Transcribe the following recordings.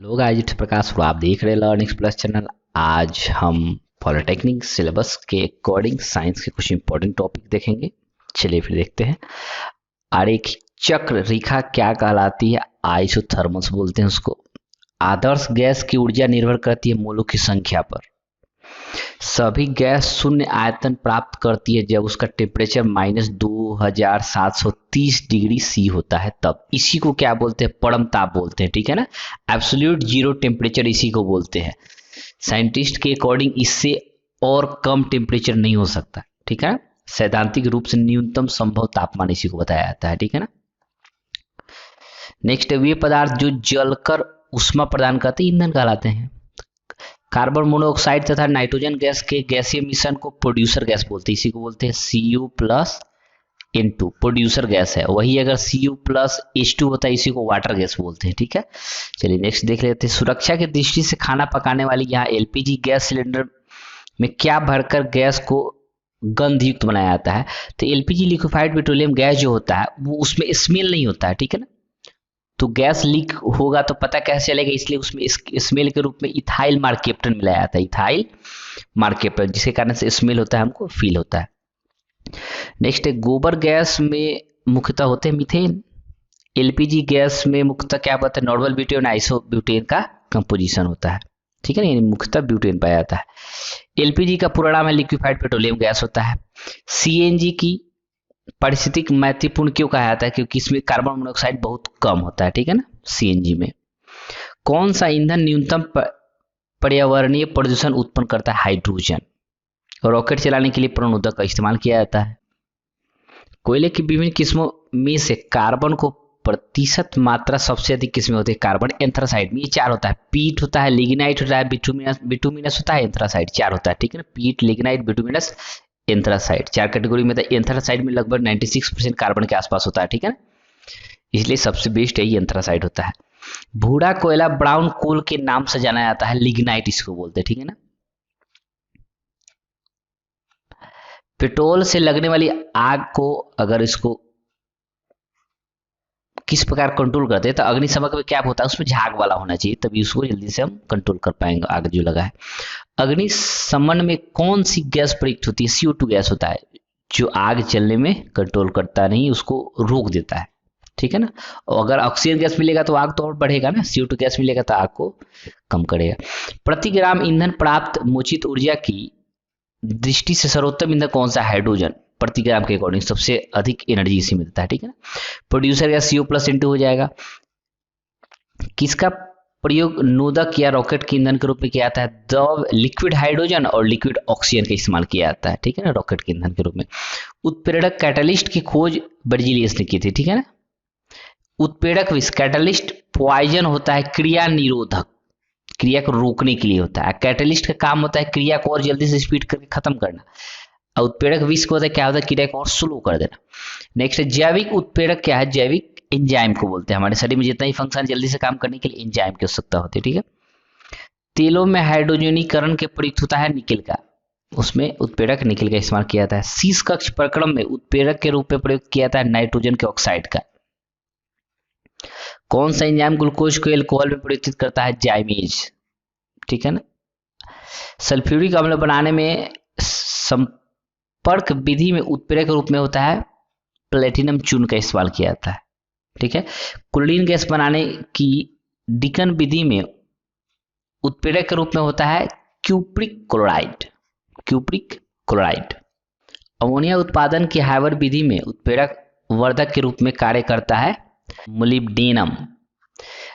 लोग आज प्रकाश और आप देख रहे हैं लर्निंग प्लस चैनल। आज हम पॉलिटेक्निक सिलेबस के अकॉर्डिंग साइंस के कुछ इंपॉर्टेंट टॉपिक देखेंगे। चलिए फिर देखते हैं। आरेख चक्र रेखा क्या कहलाती है? आइसोथर्मस बोलते हैं उसको। आदर्श गैस की ऊर्जा निर्भर करती है मोलों की संख्या पर। सभी गैस शून्य आयतन प्राप्त करती है जब उसका टेम्परेचर -2730 डिग्री सी होता है, तब इसी को क्या बोलते हैं? परम ताप बोलते हैं। ठीक है ना। एब्सोल्यूट जीरो टेम्परेचर इसी को बोलते हैं। साइंटिस्ट के अकॉर्डिंग इससे और कम टेम्परेचर नहीं हो सकता। ठीक है ना। सैद्धांतिक रूप से न्यूनतम संभव तापमान इसी को बताया जाता है। ठीक है ना। नेक्स्ट, वे पदार्थ जो जलकर उष्मा प्रदान करते हैं ईंधन कहलाते हैं। कार्बन मोनोऑक्साइड तथा नाइट्रोजन गैस के गैसीय मिश्रण को प्रोड्यूसर गैस बोलते हैं। इसी को बोलते हैं Cu+N2 प्रोड्यूसर गैस है। वही अगर Cu+H2 होता है इसी को वाटर गैस बोलते हैं। ठीक है। चलिए नेक्स्ट देख लेते हैं। सुरक्षा की दृष्टि से खाना पकाने वाली यहाँ एलपीजी गैस सिलेंडर में क्या भरकर गैस को गंधयुक्त बनाया जाता है? तो एलपीजी लिक्विफाइड पेट्रोलियम गैस जो होता है वो उसमें स्मेल नहीं होता है। ठीक है ना। तो गैस लीक होगा तो पता कैसे चलेगा, इसलिए उसमें स्मेल के रूप में इथाइल मार्केप्टन मिलाया जाता है। इथाइल मार्केप्टन, जिसके कारण से स्मेल होता है, हमको फील होता है। नेक्स्ट है, गोबर गैस में मुख्यतः होते हैं मीथेन। एलपीजी गैस में मुख्यतः क्या होता है? नॉर्मल ब्यूटेन आइसो ब्यूटेन का कंपोजिशन होता है। ठीक है ना। मुख्यतः ब्यूटेन पाया जाता है। एलपीजी का पूरा नाम है लिक्विफाइड पेट्रोलियम गैस होता है। सीएनजी की पारिस्थितिक महत्वपूर्ण क्यों कहा जाता है? क्योंकि इसमें कार्बन मोनोऑक्साइड बहुत कम होता है। ठीक है ना। सीएनजी में कौन सा ईंधन न्यूनतम पर्यावरणीय प्रदूषण उत्पन्न करता है? हाइड्रोजन। रॉकेट चलाने के लिए प्रणोदक का इस्तेमाल किया जाता है। कोयले की विभिन्न किस्मों में से कार्बन को प्रतिशत मात्रा सबसे अधिक किस्में होती है? कार्बन एंथ्रासाइड में ये 4 होता है। पीट होता है, लिग्नाइट होता है, बिटुमिनस होता है, एंथ्रासाइड 4 होता है। ठीक है ना। पीट, लिग्नाइट, बिटुमिनस, एंथ्रासाइड 4 कैटेगरी में था। एंथ्रासाइड में लगभग 96% कार्बन के आसपास होता है। ठीक है ना। इसलिए सबसे बेस्ट यही एंथ्रासाइड होता है। भूरा कोयला ब्राउन कोल के नाम से जाना जाता है, लिग्नाइट इसको बोलते हैं। ठीक है ना। पेट्रोल से लगने वाली आग को अगर इसको किस प्रकार कंट्रोल करते हैं तो अग्निशमन में क्या होता है? उसमें झाग वाला होना चाहिए, तभी उसको जल्दी से हम कंट्रोल कर पाएंगे आग जो लगा है। अग्निशमन में कौन सी गैस प्रयुक्त होती है? CO2 गैस होता है, जो आग चलने में कंट्रोल करता नहीं, उसको रोक देता है। ठीक है ना। और अगर ऑक्सीजन गैस मिलेगा तो आग तो और बढ़ेगा ना, CO2 गैस मिलेगा तो आग को कम करेगा। प्रति ग्राम ईंधन प्राप्त मोचित ऊर्जा की दृष्टि से सर्वोत्तम ईंधन कौन सा? हाइड्रोजन। प्रति ग्राम के अकॉर्डिंग सबसे अधिक एनर्जी इसी मिलता है। ठीक है ना। प्रोड्यूसर गैस Cu+N2 हो जाएगा। किसका प्रयोग नोदक या रॉकेट के ईंधन के रूप में किया जाता है? द्रव लिक्विड हाइड्रोजन और लिक्विड ऑक्सीजन का इस्तेमाल किया जाता है। ठीक है ना। रॉकेट के ईंधन के रूप में। उत्प्रेरक कैटलिस्ट की खोज बर्जीलियस ने की थी। ठीक है ना। उत्प्रेरक विष कैटलिस्ट पॉइजन होता है, क्रिया निरोधक, क्रिया को रोकने के लिए होता है। कैटलिस्ट का काम होता है क्रिया को और जल्दी से स्पीड करके खत्म करना। और उत्प्रेरक विष को होता है क्या होता है? क्रिया को और स्लो कर देना। नेक्स्ट, जैविक उत्प्रेरक क्या है? जैविक एंजाइम को बोलते हैं। हमारे शरीर में जितना ही फंक्शन जल्दी से काम करने के लिए एंजाइम की आवश्यकता होती है। ठीक है। तेलों में हाइड्रोजनीकरण के प्रयुक्त होता है निकेल का, उसमें उत्प्रेरक निकेल का इस्तेमाल किया जाता है। शीश कक्ष प्रकरण में उत्प्रेरक के रूप में प्रयुक्त किया जाता है नाइट्रोजन के ऑक्साइड का। कौन सा एंजाइम ग्लूकोज को एल्कोहल में परिवर्तित करता है? जाइमेज। ठीक है ना। सल्फ्यूरिक अम्ल बनाने में संपर्क विधि में उत्प्रेरक के रूप में होता है प्लेटिनम चूर्ण का इस्तेमाल किया जाता है। ठीक है। क्लोरीन गैस बनाने की डिकन विधि में उत्प्रेरक के रूप में होता है cupric chloride. Cupric chloride. Ammonia उत्पादन की हाइवर विधि में उत्प्रेरक वर्धक के रूप में कार्य करता है मोलिब्डेनम।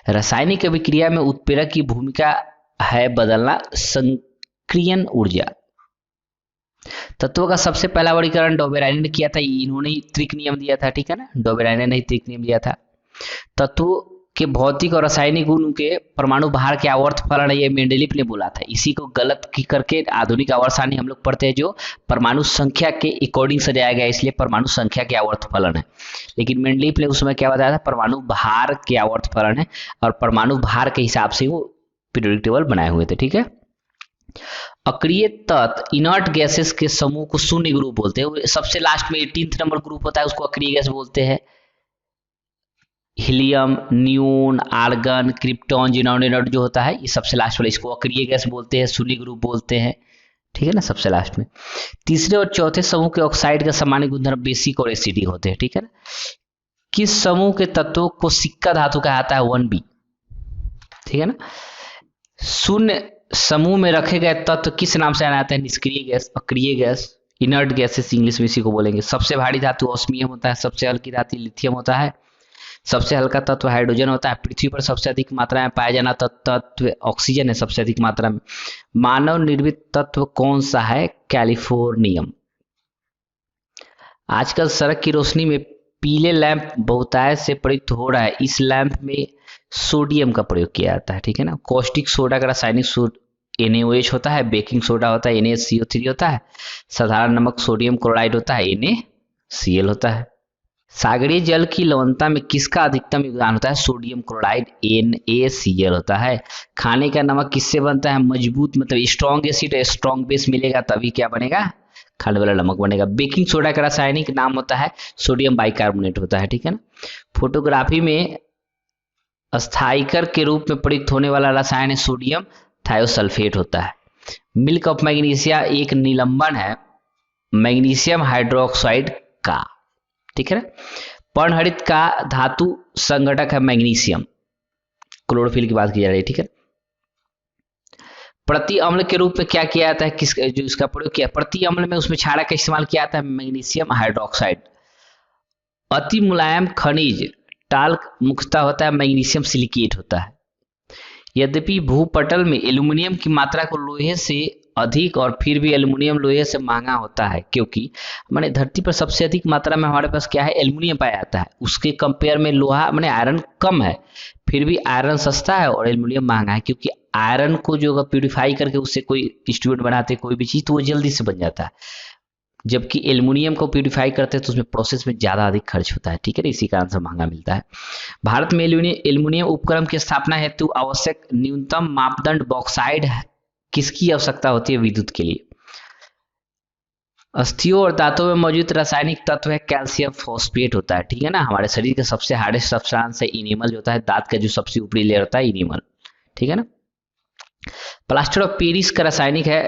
रासायनिक अभिक्रिया में उत्प्रेरक की भूमिका है बदलना संक्रियन ऊर्जा। तत्वों का सबसे पहला वर्गीकरण डोबेराइने ने किया था। इन्होंने ही त्रिक नियम दिया था। ठीक है ना। डोबेराइने ने ही त्रिक नियम दिया था। तत्वों के भौतिक और रासायनिक गुण के परमाणु भार के आवर्त फलन है, ये मेंडेलीव ने बोला था। इसी को गलत की करके आधुनिक आवर्त सारणी हम लोग पढ़ते हैं, जो परमाणु संख्या के अकॉर्डिंग सजाया गया, इसलिए परमाणु संख्या के आवर्त फलन है। लेकिन मेंडेलीव ने उस समय क्या बताया था? परमाणु भार के आवर्त फलन है, और परमाणु भार के हिसाब से वो पीरियोडिक टेबल बनाए हुए थे। ठीक है। अक्रिय तत्व इनर्ट गैसेस के समूह को शून्य ग्रुप बोलते हैं। सबसे लास्ट में 18th नंबर ग्रुप होता है, उसको अक्रिय गैस बोलते हैं। Helium, neon, argon, krypton, xenon जो होता है, ये सबसे लास्ट वाला, इसको अक्रिय गैस बोलते हैं, शून्य ग्रुप बोलते हैं, ठीक है ना, सबसे लास्ट में। तीसरे और चौथे समूह के ऑक्साइड का सामान्य गुणधर्म बेसिक और एसिडिक होते हैं, ठीक है ना। किस समूह के तत्वों को सिक्का धातु कहा जाता है? 1b, ठीक है ना। शून्य समूह में रखे गए तत्व किस नाम से जाना जाता है? निष्क्रिय गैस, अक्रिय गैस, इनर्ट गैसेस इंग्लिश में इसी को बोलेंगे। सबसे भारी धातु ऑस्मियम होता है, सबसे हल्की धातु लिथियम होता है, सबसे हल्का तत्व हाइड्रोजन होता है, पृथ्वी पर सबसे अधिक मात्रा में पाया जाना तत्व ऑक्सीजन है सबसे अधिक मात्रा में। मानव निर्मित तत्व कौन सा है? कैलिफोर्नियम। आजकल सड़क की रोशनी में पीले लैंप बहुतायत से प्रयुक्त हो रहा है, इस लैंप में सोडियम का प्रयोग किया जाता है, ठीक है ना। कॉस्टिक सोडा का रासायनिक सूत्र NaOH होता है, बेकिंग सोडा होता है NaCO3 होता है, साधारण नमक सोडियम क्लोराइड होता है NaCl होता है। सागरीय जल की लवणता में किसका अधिकतम योगदान होता है? सोडियम क्लोराइड NaCl होता है। खाने का नमक किससे बनता है? मजबूत मतलब स्ट्रॉन्ग एसिड स्ट्रॉन्ग बेस मिलेगा तभी क्या बनेगा? खाने वाला नमक बनेगा। बेकिंग सोडा का रासायनिक नाम होता है सोडियम बाइकार्बोनेट होता है, ठीक है ना। फोटोग्राफी में स्थायिकर के रूप में प्रयुक्त होने वाला रसायन है सोडियम थायोसल्फेट होता है। मिल्क ऑफ मैग्नीशिया एक निलंबन है मैग्नीशियम हाइड्रोक्साइड का, ठीक है ना। पर्णहरित का धातु संघटक है मैग्नीशियम, क्लोरोफिल की बात की जा रही है, ठीक है। प्रति अम्ल के रूप में क्या किया जाता है? किस जो इसका प्रयोग किया प्रति अम्ल में, उसमें क्षारक का इस्तेमाल किया जाता है मैग्नीशियम हाइड्रोक्साइड। अति मुलायम खनिज टाल्क मुख्यतः होता है मैग्नीशियम सिलिकेट होता है। यद्यपि भूपटल में एल्यूमिनियम की मात्रा को लोहे से अधिक और फिर भी एल्यूमिनियम लोहे से महंगा होता है, क्योंकि माने धरती पर सबसे अधिक मात्रा में हमारे पास क्या है? एल्यूमिनियम पाया जाता है। उसके कंपेयर में लोहा माने आयरन कम है, फिर भी आयरन सस्ता है और एल्यूमिनियम महंगा है, क्योंकि आयरन को जो अगर प्यूरिफाई करके उससे कोई इंस्ट्रूमेंट बनाते कोई भी चीज तो वो जल्दी से बन जाता है, जबकि एल्यूमिनियम को प्यूरिफाई करते हैं तो उसमें प्रोसेस में ज़्यादा अधिक खर्च होता है, ठीक है ना, इसी कारण से महंगा मिलता है। भारत में एल्यूमिनियम उपक्रम की स्थापना हेतु आवश्यक न्यूनतम मापदंड बॉक्साइड किसकी आवश्यकता होती है? विद्युत के लिए। अस्थियों और दांतों में मौजूद रासायनिक तत्व है कैल्शियम फॉस्फेट होता है, ठीक है ना। हमारे शरीर का सबसे हार्डेस्ट सब्सटेंस है इनेमल जो होता है, दांत का जो सबसे ऊपरी लेयर होता है इनेमल, ठीक है ना। प्लास्टर ऑफ पेरिस का रासायनिक है,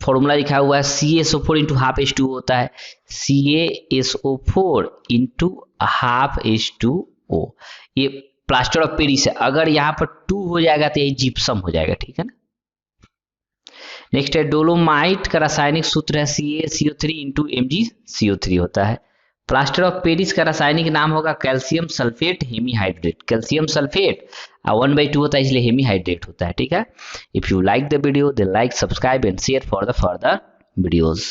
फॉर्मूला लिखा हुआ है CaSO4 इंटू हाफ H2O होता है, CaSO4 इंटू हाफ H2O। ये प्लास्टर ऑफ पेरिस है, अगर यहाँ पर 2 हो जाएगा तो ये जिप्सम हो जाएगा, ठीक है ना। नेक्स्ट है डोलोमाइट का रासायनिक सूत्र है CaCO3 इंटू MgCO3 होता है। प्लास्टर ऑफ पेरिस का रासायनिक नाम होगा calcium sulphate hemihydrate, calcium sulphate 1/2 होता है इसलिए हेमीहाइड्रेट होता है, ठीक है। If you like the video then like subscribe and share for the further videos.